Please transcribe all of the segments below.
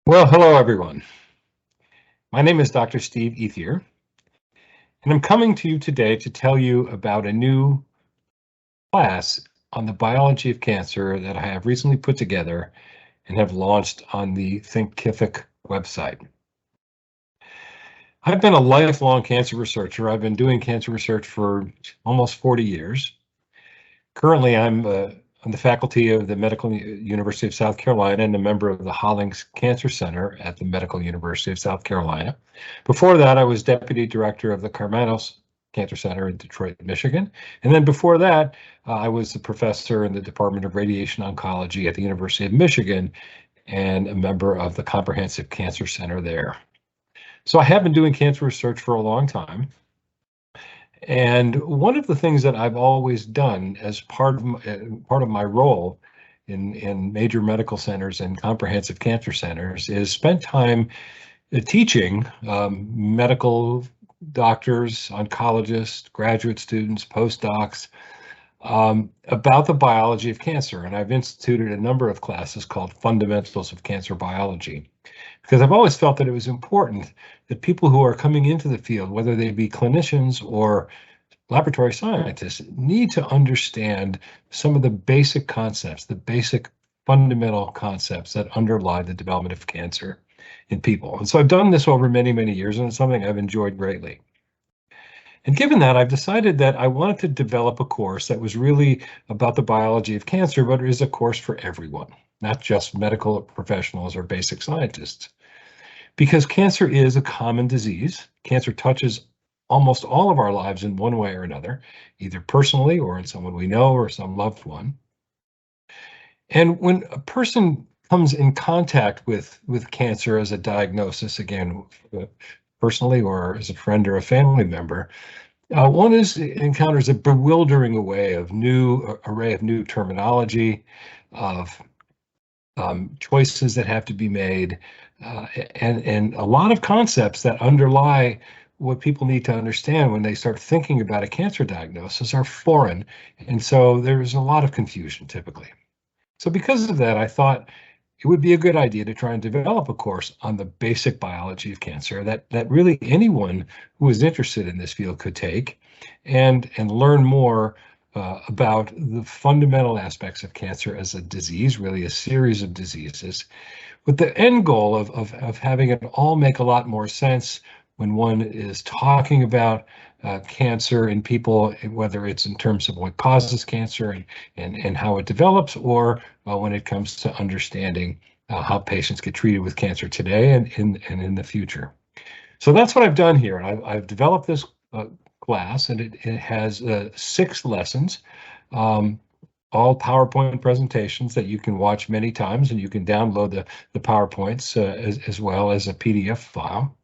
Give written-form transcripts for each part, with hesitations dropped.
Well, hello everyone. My name is Dr. Steve Ethier, and I'm coming to you today to tell you about a new class on the biology of cancer that I have recently put together and have launched on the Thinkific website. I've been a lifelong cancer researcher. I've been doing cancer research for almost 40 years. Currently, I'm on the faculty of the Medical University of South Carolina and a member of the Hollings Cancer Center at the Medical University of South Carolina. Before that, I was deputy director of the Karmanos Cancer Center in Detroit, Michigan. And then before that, I was a professor in the Department of Radiation Oncology at the University of Michigan and a member of the Comprehensive Cancer Center there. So I have been doing cancer research for a long time. And one of the things that I've always done as part of my role in major medical centers and comprehensive cancer centers is spend time teaching medical doctors, oncologists, graduate students, postdocs about the biology of cancer. And I've instituted a number of classes called Fundamentals of Cancer Biology, because I've always felt that it was important that people who are coming into the field, whether they be clinicians or laboratory scientists, need to understand some of the basic concepts, the basic fundamental concepts that underlie the development of cancer in people. And so I've done this over many, many years, and it's something I've enjoyed greatly. And given that, I've decided that I wanted to develop a course that was really about the biology of cancer, but is a course for everyone, not just medical professionals or basic scientists. Because cancer is a common disease. Cancer touches almost all of our lives in one way or another, either personally or in someone we know or some loved one. And when a person comes in contact with cancer as a diagnosis, again, personally or as a friend or a family member, one encounters a bewildering array of new terminology, of choices that have to be made, and a lot of concepts that underlie what people need to understand when they start thinking about a cancer diagnosis are foreign, and so there's a lot of confusion typically. So because of that, I thought it would be a good idea to try and develop a course on the basic biology of cancer that really anyone who is interested in this field could take and learn more about the fundamental aspects of cancer as a disease, really a series of diseases, with the end goal of having it all make a lot more sense when one is talking about cancer in people, whether it's in terms of what causes cancer and how it develops, or when it comes to understanding how patients get treated with cancer today and in the future. So that's what I've done here. I've developed this class, and it has 6 lessons, all PowerPoint presentations that you can watch many times, and you can download the PowerPoints as well as a PDF file.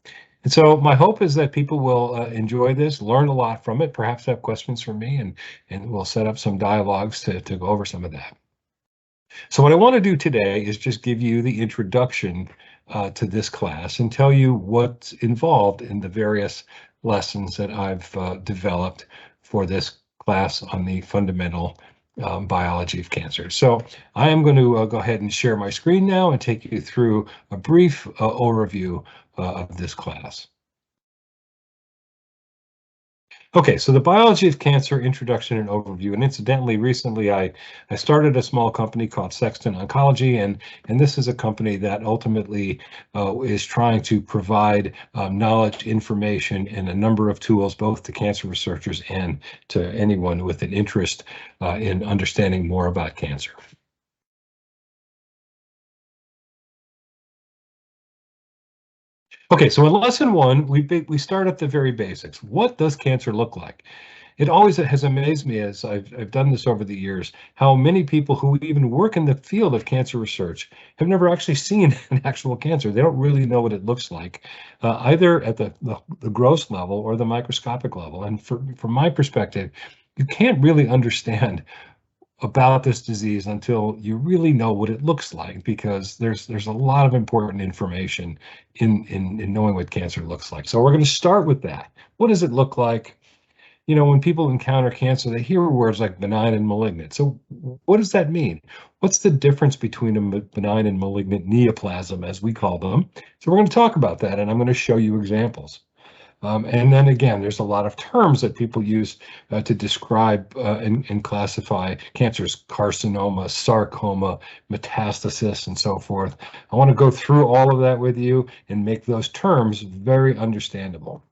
And so my hope is that people will enjoy this, learn a lot from it, perhaps have questions for me, and we'll set up some dialogues to go over some of that. So what I want to do today is just give you the introduction to this class and tell you what's involved in the various lessons that I've developed for this class on the fundamental biology of cancer. So I am going to go ahead and share my screen now and take you through a brief overview of this class. Okay, so the biology of cancer introduction and overview. And incidentally, recently I started a small company called Sextant Oncology, and this is a company that ultimately is trying to provide knowledge, information, and a number of tools, both to cancer researchers and to anyone with an interest in understanding more about cancer. Okay, so in lesson 1, we start at the very basics. What does cancer look like? It always has amazed me, as I've done this over the years, how many people who even work in the field of cancer research have never actually seen an actual cancer. They don't really know what it looks like, either at the gross level or the microscopic level. And from my perspective, you can't really understand about this disease until you really know what it looks like, because there's a lot of important information in knowing what cancer looks like. So we're going to start with that. What does it look like? when people encounter cancer, they hear words like benign and malignant. So what does that mean? What's the difference between a benign and malignant neoplasm, as we call them? So we're going to talk about that, and I'm going to show you examples. And then again, there's a lot of terms that people use to describe and classify cancers: carcinoma, sarcoma, metastasis, and so forth. I want to go through all of that with you and make those terms very understandable.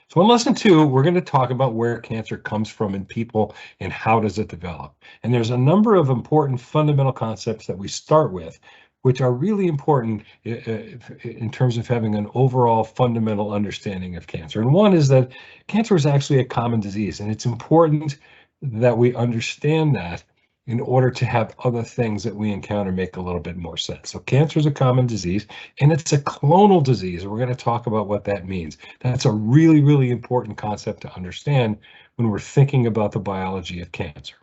So in lesson 2, we're going to talk about where cancer comes from in people and how does it develop. And there's a number of important fundamental concepts that we start with, which are really important in terms of having an overall fundamental understanding of cancer. And one is that cancer is actually a common disease, and it's important that we understand that in order to have other things that we encounter make a little bit more sense. So cancer is a common disease, and it's a clonal disease. We're going to talk about what that means. That's a really, really important concept to understand when we're thinking about the biology of cancer.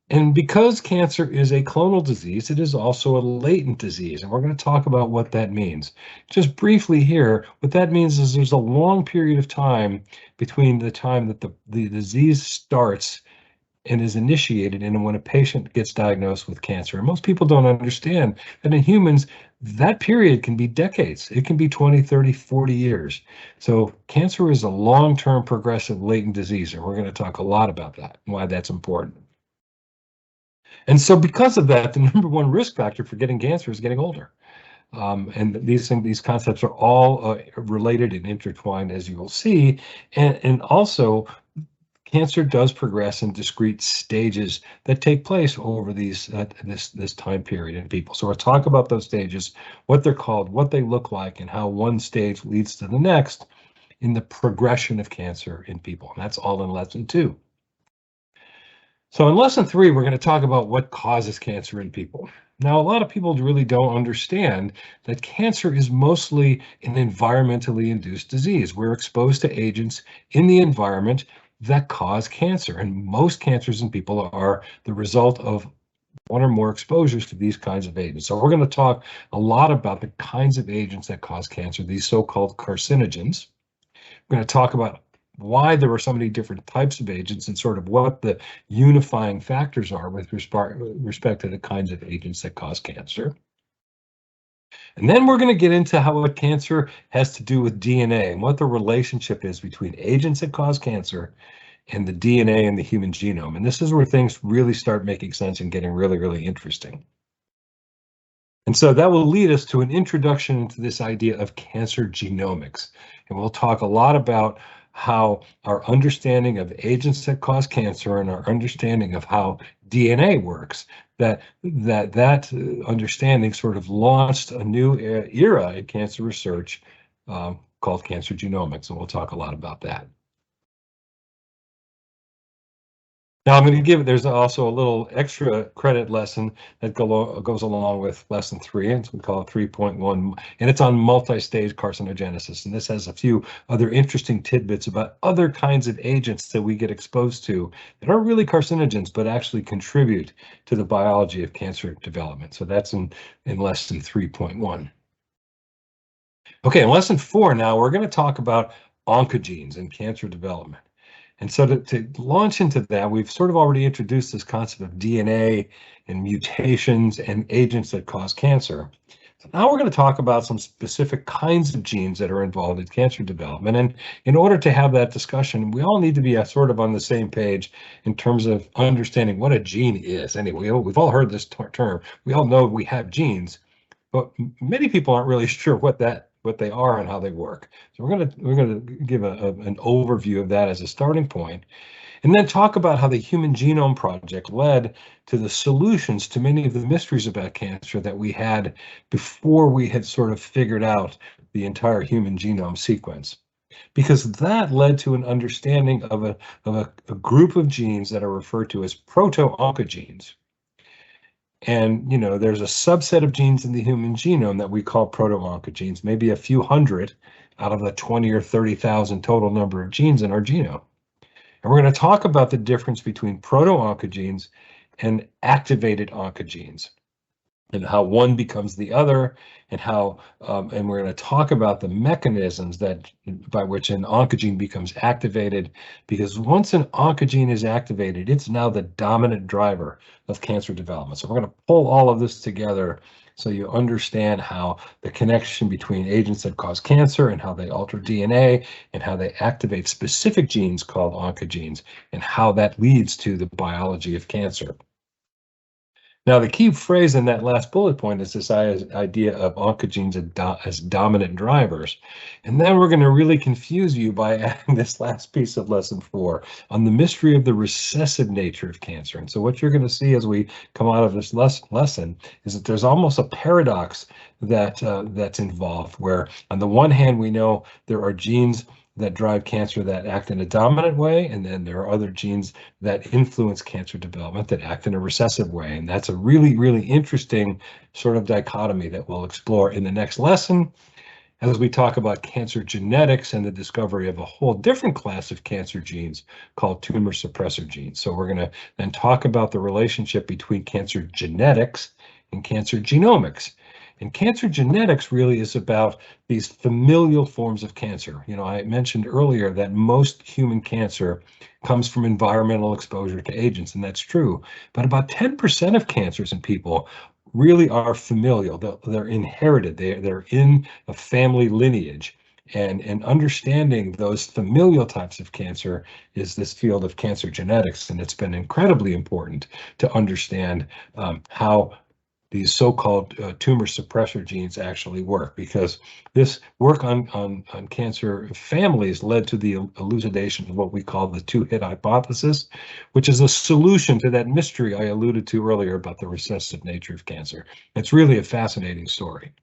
And because cancer is a clonal disease, it is also a latent disease, and we're going to talk about what that means. Just briefly here, what that means is there's a long period of time between the time that the disease starts and is initiated and when a patient gets diagnosed with cancer. And most people don't understand that in humans, that period can be decades. It can be 20, 30, 40 years. So cancer is a long-term progressive latent disease, and we're going to talk a lot about that and why that's important. And so because of that, the number one risk factor for getting cancer is getting older. And these concepts are all related and intertwined, as you will see. And also, cancer does progress in discrete stages that take place over this time period in people. So we'll talk about those stages, what they're called, what they look like, and how one stage leads to the next in the progression of cancer in people. And that's all in lesson 2. So in lesson 3, we're going to talk about what causes cancer in people. Now, a lot of people really don't understand that cancer is mostly an environmentally induced disease. We're exposed to agents in the environment that cause cancer, and most cancers in people are the result of one or more exposures to these kinds of agents. So we're going to talk a lot about the kinds of agents that cause cancer, these so-called carcinogens. We're going to talk about why there are so many different types of agents and sort of what the unifying factors are with respect to the kinds of agents that cause cancer. And then we're going to get into how what cancer has to do with DNA and what the relationship is between agents that cause cancer and the DNA in the human genome. And this is where things really start making sense and getting really, really interesting. And so that will lead us to an introduction into this idea of cancer genomics. And we'll talk a lot about how our understanding of agents that cause cancer and our understanding of how DNA works, that understanding sort of launched a new era in cancer research called cancer genomics. And we'll talk a lot about that. Now I'm going to there's also a little extra credit lesson that goes along with lesson 3, and we call it 3.1, and it's on multi-stage carcinogenesis. And this has a few other interesting tidbits about other kinds of agents that we get exposed to that aren't really carcinogens, but actually contribute to the biology of cancer development. So that's in lesson 3.1. Okay, in lesson 4 now, we're going to talk about oncogenes and cancer development. And so to launch into that, we've sort of already introduced this concept of DNA and mutations and agents that cause cancer. So now we're going to talk about some specific kinds of genes that are involved in cancer development. And in order to have that discussion, we all need to be sort of on the same page in terms of understanding what a gene is. Anyway, we've all heard this term. We all know we have genes, but many people aren't really sure what they are and how they work. So we're going to give an overview of that as a starting point, and then talk about how the Human Genome Project led to the solutions to many of the mysteries about cancer that we had before we had sort of figured out the entire human genome sequence. Because that led to an understanding of a group of genes that are referred to as proto-oncogenes. And, there's a subset of genes in the human genome that we call proto-oncogenes, maybe a few hundred out of the 20 or 30,000 total number of genes in our genome. And we're going to talk about the difference between proto-oncogenes and activated oncogenes. and how one becomes the other, and how and we're going to talk about the mechanisms that by which an oncogene becomes activated, because once an oncogene is activated, it's now the dominant driver of cancer development. So we're going to pull all of this together so you understand how the connection between agents that cause cancer and how they alter DNA and how they activate specific genes called oncogenes and how that leads to the biology of cancer. Now, the key phrase in that last bullet point is this idea of oncogenes as dominant drivers. And then we're going to really confuse you by adding this last piece of lesson 4 on the mystery of the recessive nature of cancer. And so what you're going to see as we come out of this lesson is that there's almost a paradox that's involved, where on the one hand, we know there are genes that drive cancer that act in a dominant way, and then there are other genes that influence cancer development that act in a recessive way. And that's a really, really interesting sort of dichotomy that we'll explore in the next lesson as we talk about cancer genetics and the discovery of a whole different class of cancer genes called tumor suppressor genes. So we're going to then talk about the relationship between cancer genetics and cancer genomics. And cancer genetics really is about these familial forms of cancer. You know, I mentioned earlier that most human cancer comes from environmental exposure to agents, and that's true. But about 10% of cancers in people really are familial. They're inherited. They're in a family lineage. And understanding those familial types of cancer is this field of cancer genetics. And it's been incredibly important to understand how these so-called tumor suppressor genes actually work, because this work on cancer families led to the elucidation of what we call the two-hit hypothesis, which is a solution to that mystery I alluded to earlier about the recessive nature of cancer. It's really a fascinating story.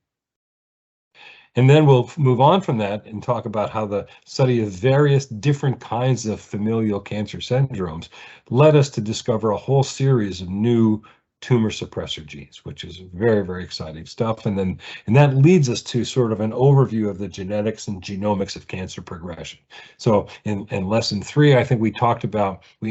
And then we'll move on from that and talk about how the study of various different kinds of familial cancer syndromes led us to discover a whole series of new tumor suppressor genes, which is very, very exciting stuff. And that leads us to sort of an overview of the genetics and genomics of cancer progression. So in lesson 3, I think we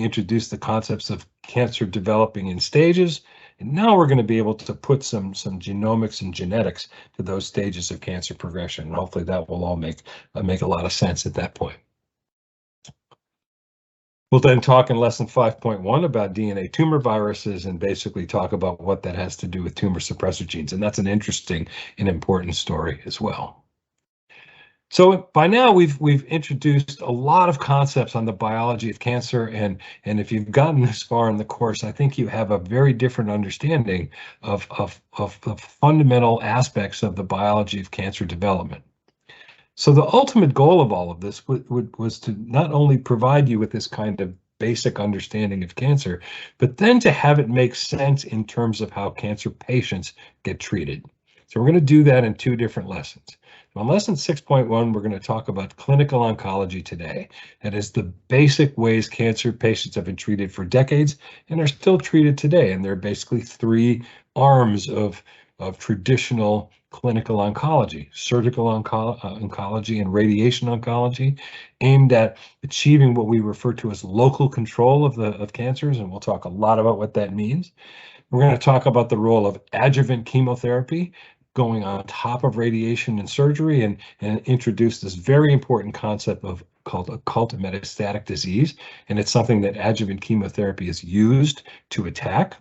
introduced the concepts of cancer developing in stages. And now we're going to be able to put some genomics and genetics to those stages of cancer progression. And hopefully that will all make a lot of sense at that point. We'll then talk in lesson 5.1 about DNA tumor viruses and basically talk about what that has to do with tumor suppressor genes. And that's an interesting and important story as well. So by now we've introduced a lot of concepts on the biology of cancer, and if you've gotten this far in the course, I think you have a very different understanding of the fundamental aspects of the biology of cancer development. So the ultimate goal of all of this was to not only provide you with this kind of basic understanding of cancer, but then to have it make sense in terms of how cancer patients get treated. So we're going to do that in 2 different lessons. On lesson 6.1, we're going to talk about clinical oncology today. That is the basic ways cancer patients have been treated for decades and are still treated today. And there are basically 3 arms of traditional clinical oncology: surgical oncology and radiation oncology, aimed at achieving what we refer to as local control of cancers, and we'll talk a lot about what that means. We're going to talk about the role of adjuvant chemotherapy going on top of radiation and surgery, and introduce this very important concept called occult metastatic disease, and it's something that adjuvant chemotherapy is used to attack.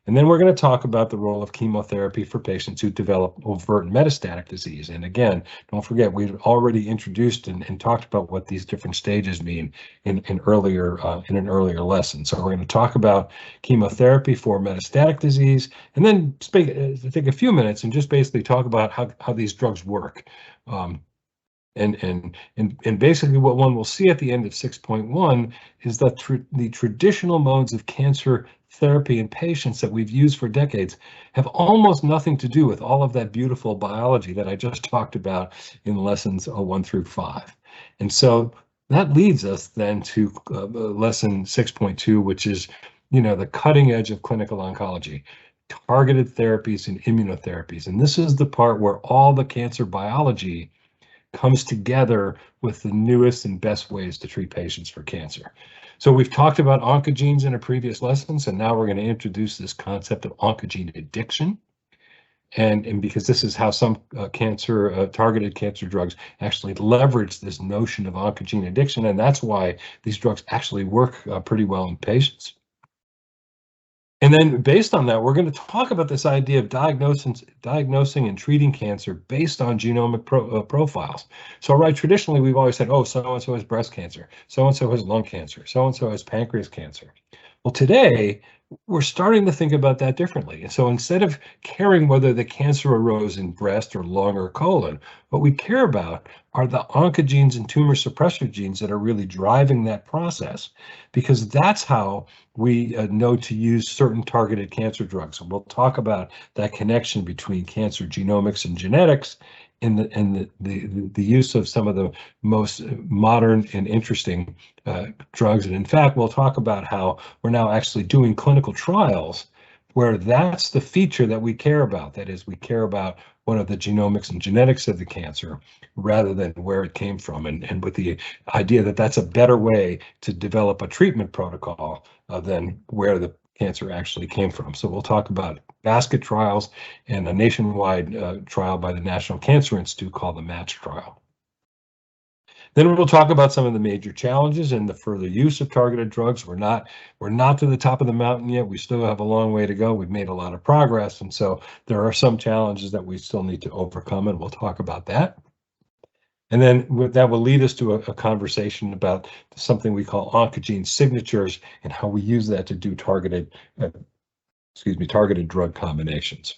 And then we're going to talk about the role of chemotherapy for patients who develop overt metastatic disease. And again, don't forget, we've already introduced and talked about what these different stages mean in an earlier lesson. So we're going to talk about chemotherapy for metastatic disease, and then take a few minutes and just basically talk about how these drugs work. And basically what one will see at the end of 6.1 is that the traditional modes of cancer therapy in patients that we've used for decades have almost nothing to do with all of that beautiful biology that I just talked about in lessons 1 through 5. And so that leads us then to lesson 6.2, which is, the cutting edge of clinical oncology, targeted therapies and immunotherapies. And this is the part where all the cancer biology comes together with the newest and best ways to treat patients for cancer. So we've talked about oncogenes in a previous lesson, so now we're going to introduce this concept of oncogene addiction. And because this is how some targeted cancer drugs actually leverage this notion of oncogene addiction, and that's why these drugs actually work pretty well in patients. And then based on that, we're going to talk about this idea of diagnosing and treating cancer based on genomic profiles. So, right, traditionally, we've always said, oh, so-and-so has breast cancer, so-and-so has lung cancer, so-and-so has pancreas cancer. Well, today, we're starting to think about that differently. And so instead of caring whether the cancer arose in breast or lung or colon, what we care about are the oncogenes and tumor suppressor genes that are really driving that process, because that's how we know to use certain targeted cancer drugs. And we'll talk about that connection between cancer genomics and genetics and the use of some of the most modern and interesting drugs. And in fact, we'll talk about how we're now actually doing clinical trials where that's the feature that we care about. That is, we care about what are the genomics and genetics of the cancer rather than where it came from. And with the idea that that's a better way to develop a treatment protocol than where the cancer actually came from. So we'll talk about basket trials and a nationwide trial by the National Cancer Institute called the MATCH trial. Then we'll talk about some of the major challenges and the further use of targeted drugs. We're not to the top of the mountain yet. We still have a long way to go. We've made a lot of progress, and so there are some challenges that we still need to overcome, and we'll talk about that. And then that will lead us to a conversation about something we call oncogene signatures and how we use that to do targeted drug combinations.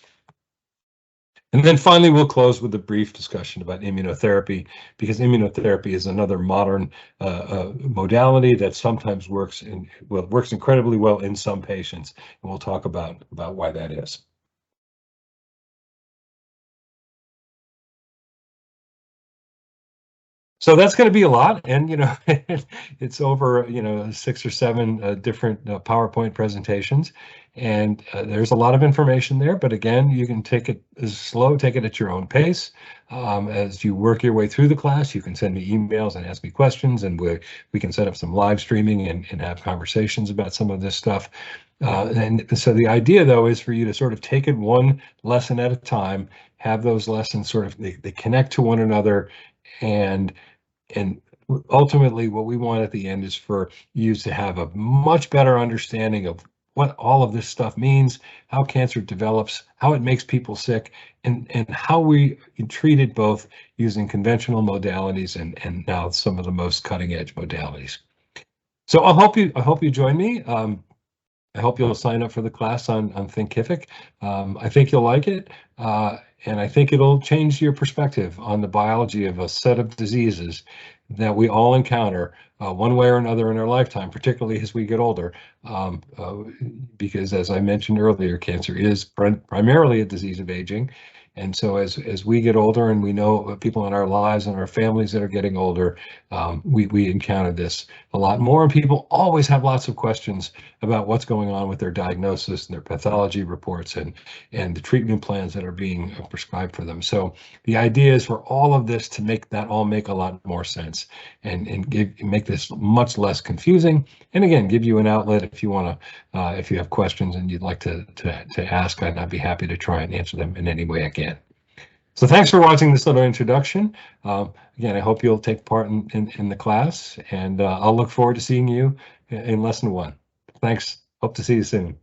And then finally, we'll close with a brief discussion about immunotherapy, because immunotherapy is another modern modality that sometimes works incredibly well in some patients, and we'll talk about why that is. So that's going to be a lot, and it's over 6 or 7 different PowerPoint presentations, and there's a lot of information there. But again, you can take it slow, take it at your own pace. As you work your way through the class, you can send me emails and ask me questions, and we can set up some live streaming and have conversations about some of this stuff. And so the idea, though, is for you to sort of take it one lesson at a time, have those lessons sort of they connect to one another, and ultimately, what we want at the end is for you to have a much better understanding of what all of this stuff means, how cancer develops, how it makes people sick, and how we treat it both using conventional modalities and now some of the most cutting edge modalities. So I hope you join me. I hope you'll sign up for the class on Thinkific. I think you'll like it, and I think it'll change your perspective on the biology of a set of diseases that we all encounter one way or another in our lifetime, particularly as we get older, because as I mentioned earlier, cancer is primarily a disease of aging. And so as we get older and we know people in our lives and our families that are getting older, we encounter this a lot more. And people always have lots of questions about what's going on with their diagnosis and their pathology reports and the treatment plans that are being prescribed for them. So the idea is for all of this to make a lot more sense and make this much less confusing. And again, give you an outlet if you want to, if you have questions and you'd like to ask, I'd be happy to try and answer them in any way I can. So thanks for watching this little introduction. Again, I hope you'll take part in the class, and I'll look forward to seeing you in lesson 1. Thanks. Hope to see you soon.